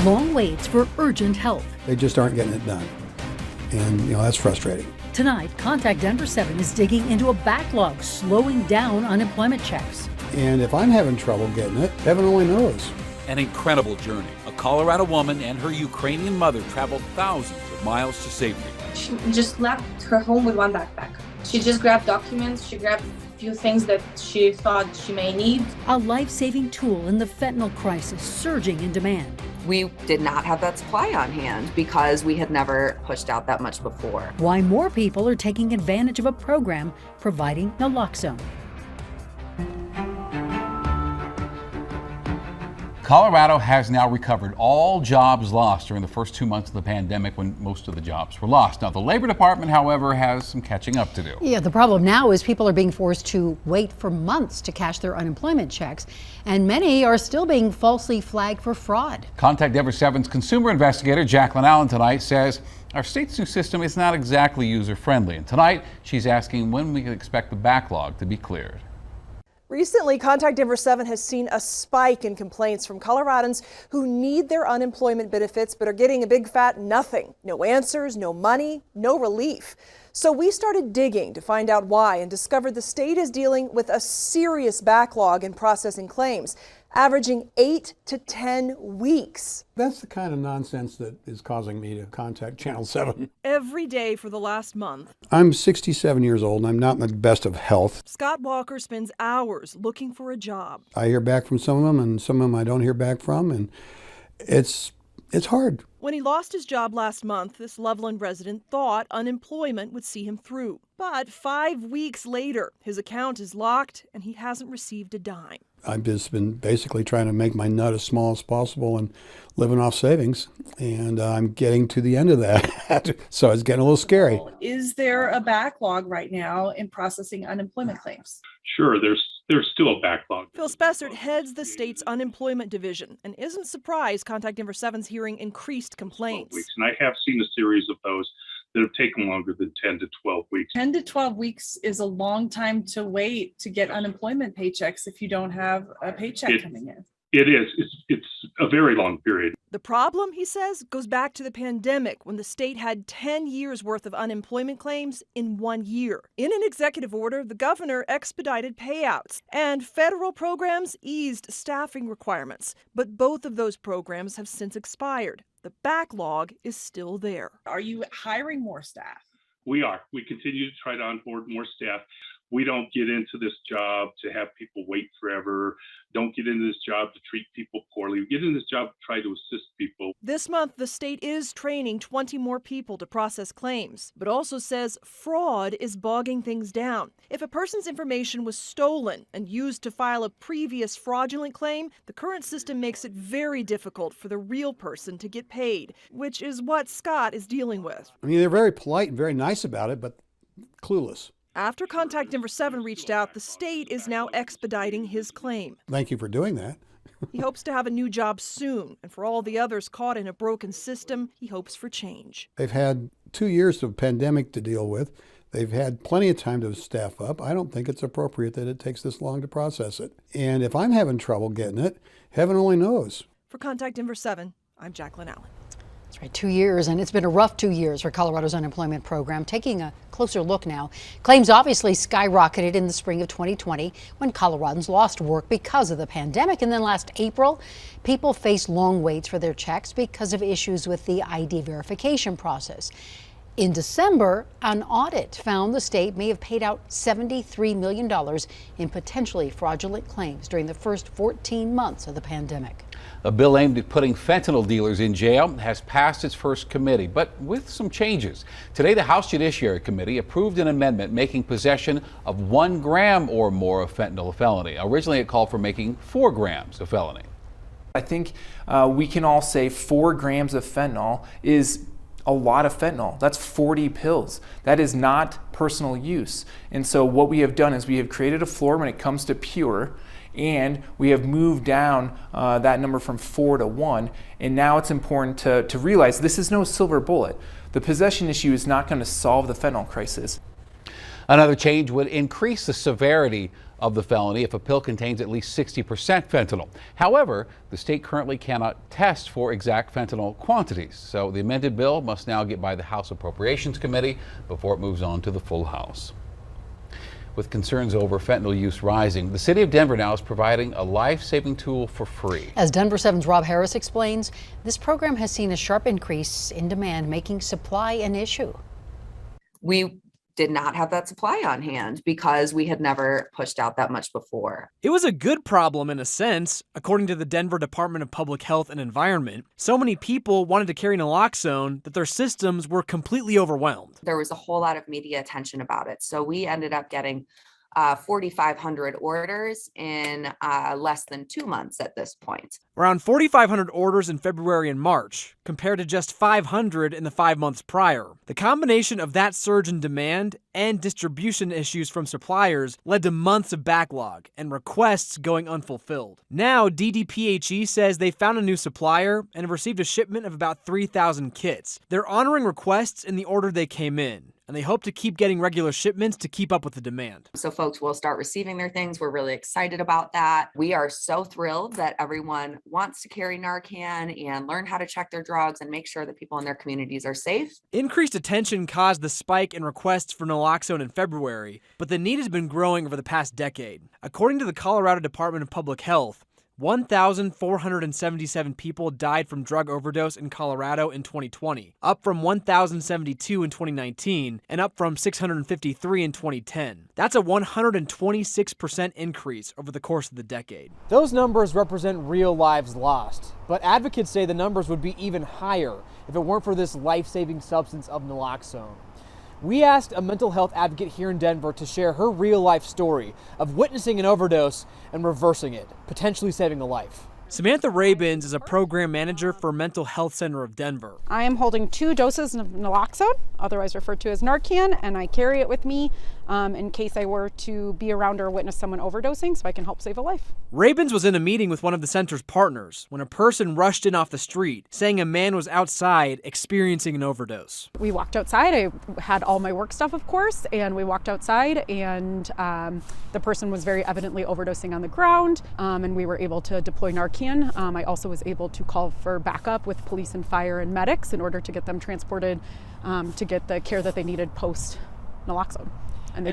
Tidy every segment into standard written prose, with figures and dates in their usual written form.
long waits for urgent help. They just aren't getting it done. And, that's frustrating. Tonight, Contact Denver 7 is digging into a backlog, slowing down unemployment checks. And if I'm having trouble getting it, heaven only knows. An incredible journey. A Colorado woman and her Ukrainian mother traveled thousands of miles to safety. She just left her home with one backpack. She just grabbed documents, she grabbed a few things that she thought she may need. A life-saving tool in the fentanyl crisis surging in demand. We did not have that supply on hand because we had never pushed out that much before. Why more people are taking advantage of a program providing naloxone. Colorado has now recovered all jobs lost during the first 2 months of the pandemic when most of the jobs were lost. Now, the Labor Department, however, has some catching up to do. Yeah, the problem now is people are being forced to wait for months to cash their unemployment checks, and many are still being falsely flagged for fraud. Contact Denver 7's consumer investigator Jacqueline Allen tonight says our state's new system is not exactly user-friendly, and tonight she's asking when we can expect the backlog to be cleared. Recently, Contact Denver 7 has seen a spike in complaints from Coloradans who need their unemployment benefits but are getting a big fat nothing. No answers, no money, no relief. So we started digging to find out why and discovered the state is dealing with a serious backlog in processing claims, averaging 8 to 10 weeks. That's the kind of nonsense that is causing me to contact Channel 7. Every day for the last month. I'm 67 years old and I'm not in the best of health. Scott Walker spends hours looking for a job. I hear back from some of them and some of them I don't hear back from, and it's hard. When he lost his job last month, this Loveland resident thought unemployment would see him through. But 5 weeks later, his account is locked and he hasn't received a dime. I've just been basically trying to make my nut as small as possible and living off savings, and I'm getting to the end of that. So it's getting a little scary. Is there a backlog right now in processing unemployment claims? Sure, there's still a backlog. Phil Spessert heads the state's unemployment division and isn't surprised Contact Denver 7's hearing increased complaints. And I have seen a series of those that have taken longer than 10 to 12 weeks. 10 to 12 weeks is a long time to wait to get unemployment paychecks if you don't have a paycheck coming in. It is. It's a very long period. The problem, he says, goes back to the pandemic when the state had 10 years worth of unemployment claims in 1 year. In an executive order, the governor expedited payouts and federal programs eased staffing requirements. But both of those programs have since expired. The backlog is still there. Are you hiring more staff? We are. We continue to try to onboard more staff. We don't get into this job to have people wait forever. Don't get into this job to treat people poorly. We get into this job to try to assist people. This month, the state is training 20 more people to process claims, but also says fraud is bogging things down. If a person's information was stolen and used to file a previous fraudulent claim, the current system makes it very difficult for the real person to get paid, which is what Scott is dealing with. I mean, they're very polite and very nice about it, but clueless. After Contact Denver 7 reached out, the state is now expediting his claim. Thank you for doing that. He hopes to have a new job soon, and for all the others caught in a broken system, he hopes for change. They've had 2 years of pandemic to deal with. They've had plenty of time to staff up. I don't think it's appropriate that it takes this long to process it. And if I'm having trouble getting it, heaven only knows. For Contact Denver 7, I'm Jacqueline Allen. That's right, 2 years, and it's been a rough 2 years for Colorado's unemployment program. Taking a closer look now, claims obviously skyrocketed in the spring of 2020 when Coloradans lost work because of the pandemic. And then last April, people faced long waits for their checks because of issues with the ID verification process. In December, an audit found the state may have paid out $73 million in potentially fraudulent claims during the first 14 months of the pandemic. A bill aimed at putting fentanyl dealers in jail has passed its first committee, but with some changes. Today, the House Judiciary Committee approved an amendment making possession of 1 gram or more of fentanyl a felony. Originally, it called for making 4 grams a felony. I think we can all say 4 grams of fentanyl is a lot of fentanyl. That's 40 pills. That is not personal use. And so what we have done is we have created a floor when it comes to pure, and we have moved down that number from 4 to 1. And now it's important to realize this is no silver bullet. The possession issue is not going to solve the fentanyl crisis. Another change would increase the severity of the felony if a pill contains at least 60% fentanyl. However, the state currently cannot test for exact fentanyl quantities, so the amended bill must now get by the House Appropriations Committee before it moves on to the full House. With concerns over fentanyl use rising, the city of Denver now is providing a life-saving tool for free. As Denver 7's Rob Harris explains, this program has seen a sharp increase in demand, making supply an issue. We did not have that supply on hand because we had never pushed out that much before. It was a good problem in a sense, according to the Denver Department of Public Health and Environment. So many people wanted to carry naloxone that their systems were completely overwhelmed. There was a whole lot of media attention about it. So we ended up getting 4,500 orders in less than 2 months at this point. Around 4,500 orders in February and March, compared to just 500 in the 5 months prior. The combination of that surge in demand and distribution issues from suppliers led to months of backlog and requests going unfulfilled. Now, DDPHE says they found a new supplier and have received a shipment of about 3,000 kits. They're honoring requests in the order they came in, and they hope to keep getting regular shipments to keep up with the demand. So folks will start receiving their things. We're really excited about that. We are so thrilled that everyone wants to carry Narcan and learn how to check their drugs and make sure that people in their communities are safe. Increased attention caused the spike in requests for naloxone in February, but the need has been growing over the past decade. According to the Colorado Department of Public Health, 1,477 people died from drug overdose in Colorado in 2020, up from 1,072 in 2019 and up from 653 in 2010. That's a 126% increase over the course of the decade. Those numbers represent real lives lost, but advocates say the numbers would be even higher if it weren't for this life-saving substance of naloxone. We asked a mental health advocate here in Denver to share her real-life story of witnessing an overdose and reversing it, potentially saving a life. Samantha Rabins is a program manager for Mental Health Center of Denver. I am holding 2 doses of naloxone, otherwise referred to as Narcan, and I carry it with me in case I were to be around or witness someone overdosing so I can help save a life. Rabins was in a meeting with one of the center's partners when a person rushed in off the street, saying a man was outside experiencing an overdose. We walked outside. I had all my work stuff, of course, and we walked outside, and the person was very evidently overdosing on the ground, and we were able to deploy Narcan. I also was able to call for backup with police and fire and medics in order to get them transported to get the care that they needed post naloxone. And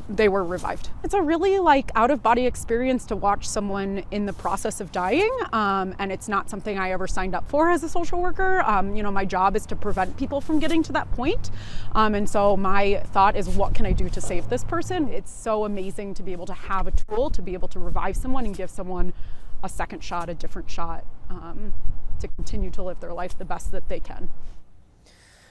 they were revived. It's a really out of body experience to watch someone in the process of dying, and it's not something I ever signed up for as a social worker. My job is to prevent people from getting to that point, and so my thought is, what can I do to save this person? It's so amazing to be able to have a tool to be able to revive someone and give someone a second shot, a different shot, to continue to live their life the best that they can.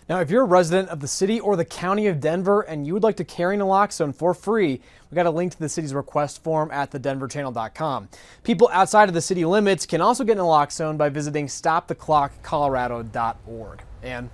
Now, if you're a resident of the city or the county of Denver and you would like to carry naloxone for free, we got a link to the city's request form at thedenverchannel.com. People outside of the city limits can also get naloxone by visiting stoptheclockcolorado.org. Ann?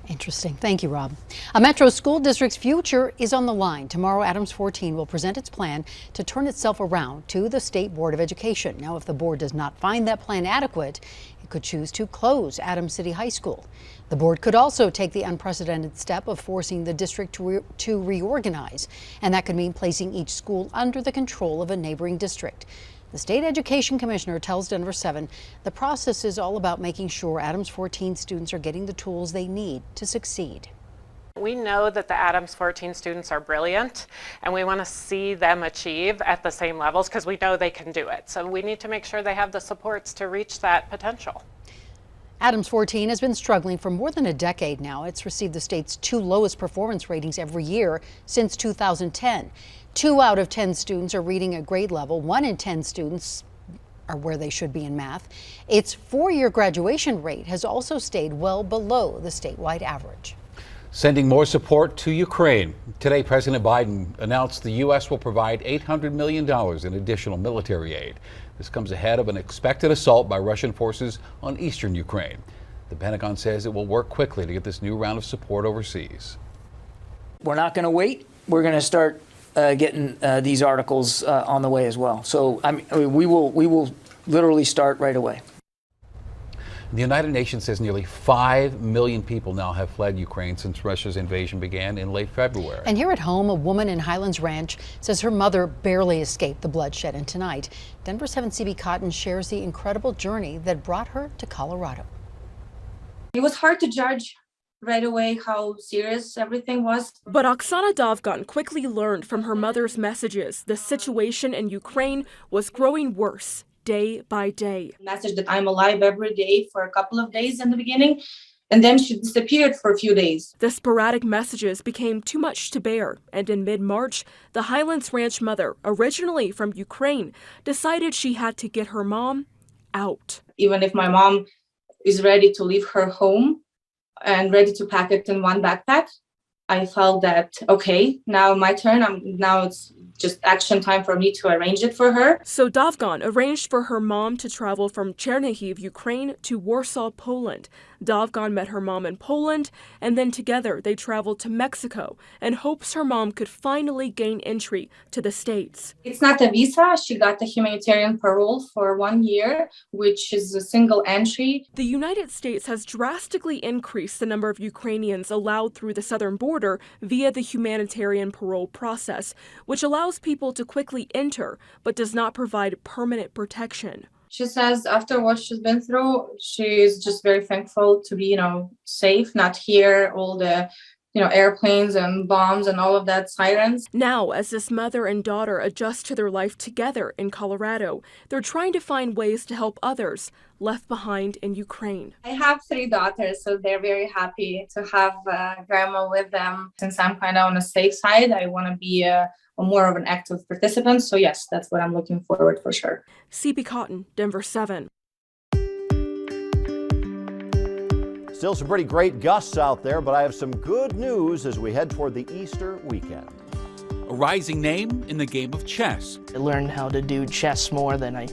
Interesting. Thank you, Rob. A Metro school district's future is on the line. Tomorrow, Adams 14 will present its plan to turn itself around to the State Board of Education. Now, if the board does not find that plan adequate, it could choose to close Adams City High School. The board could also take the unprecedented step of forcing the district to reorganize, and that could mean placing each school under the control of a neighboring district. The state education commissioner tells Denver 7 the process is all about making sure Adams 14 students are getting the tools they need to succeed. We know that the Adams 14 students are brilliant, and we want to see them achieve at the same levels because we know they can do it. So we need to make sure they have the supports to reach that potential. Adams 14 has been struggling for more than a decade now. It's received the state's 2 lowest performance ratings every year since 2010. 2 out of 10 students are reading at grade level. 1 in 10 students are where they should be in math. Its 4-year graduation rate has also stayed well below the statewide average. Sending more support to Ukraine. Today, President Biden announced the U.S. will provide $800 million in additional military aid. This comes ahead of an expected assault by Russian forces on eastern Ukraine. The Pentagon says it will work quickly to get this new round of support overseas. We're not going to wait. We're going to start getting these articles on the way as well. So we will literally start right away. The United Nations says nearly 5 million people now have fled Ukraine since Russia's invasion began in late February. And here at home, a woman in Highlands Ranch says her mother barely escaped the bloodshed. And tonight, Denver 7's CB Cotton shares the incredible journey that brought her to Colorado. It was hard to judge right away how serious everything was. But Oksana Dovgan quickly learned from her mother's messages the situation in Ukraine was growing worse day by day. Message that I'm alive every day for a couple of days in the beginning, and then she disappeared for a few days. The sporadic messages became too much to bear, and in mid-March, the Highlands Ranch mother, originally from Ukraine, decided she had to get her mom out. Even if my mom is ready to leave her home and ready to pack it in one backpack, I felt that, okay, now my turn. Now it's just action time for me to arrange it for her. So Dovgan arranged for her mom to travel from Chernihiv, Ukraine to Warsaw, Poland. Dovgan met her mom in Poland, and then together they traveled to Mexico in hopes her mom could finally gain entry to the States. It's not a visa. She got a humanitarian parole for 1 year, which is a single entry. The United States has drastically increased the number of Ukrainians allowed through the southern border via the humanitarian parole process, which allows people to quickly enter but does not provide permanent protection. She says after what she's been through, she is just very thankful to be, safe, not hear all the, airplanes and bombs and all of that sirens. Now, as this mother and daughter adjust to their life together in Colorado, they're trying to find ways to help others left behind in Ukraine. I have 3 daughters, so they're very happy to have grandma with them. Since I'm kind of on the safe side, I want to be more of an active participant. So yes, that's what I'm looking forward for sure. CB Cotton, Denver 7. Still some pretty great gusts out there, but I have some good news as we head toward the Easter weekend. A rising name in the game of chess. I learned how to do chess more than I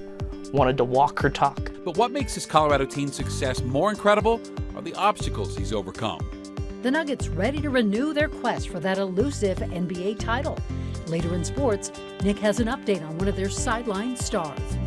wanted to walk or talk. But what makes this Colorado teen's success more incredible are the obstacles he's overcome. The Nuggets ready to renew their quest for that elusive NBA title. Later in sports, Nick has an update on one of their sideline stars.